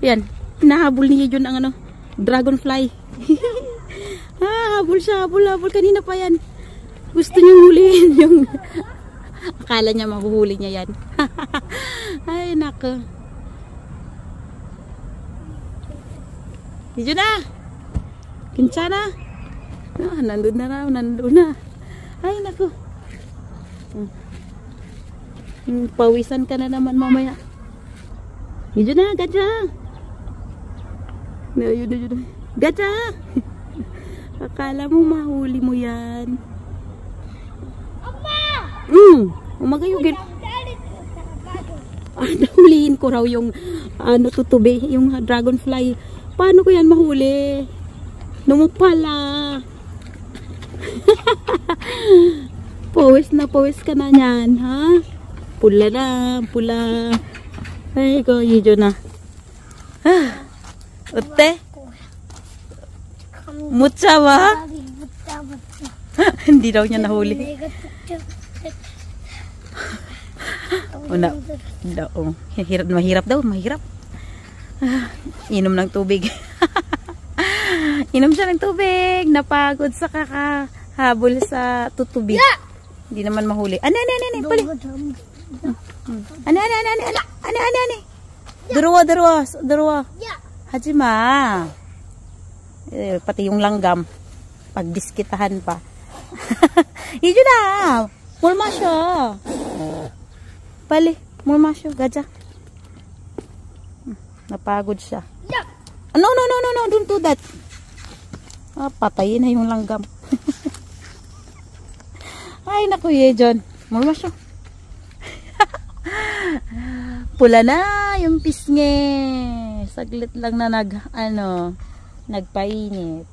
Yan. Hinahabol niya yun ang ano, dragonfly. Habol siya, habol. Kanina pa yan. Gusto niyang hulihin yung... Akala niya mahuhuli niya yan. Ay, nako. Yun na. Kinsa na. Nandun na. Ay, nako. Pawisan ka na naman mamaya. Yun na, Gadya. Yun. Gadya. Akala mo mahuli mo yan. Umagayugin. Nahulihin ko raw yung ano, tutubi, yung dragonfly. Paano ko yan mahuli? Numupala. Pawis ka na yan, ha? Pula. Ay, ko, yun na. Ote? Mutsa ba? Hindi daw niya nahuli. Mahirap daw. Inom ng tubig. Inom siya ng tubig. Napagod sa kakahabol sa tutubi. Hindi naman mahuli. Ano? Pali. Ano? Durawa. Hajima. Pati yung langgam. Pagdiskitahan pa. Yun na. Mulma siya. Pali. Mulma siya. Gadya. Napagod siya. No. Don't do that. Patayin na yung langgam. Ay, naku, John. Mulma siya. Pula na yung pisngi. Saglit lang na nagpainit.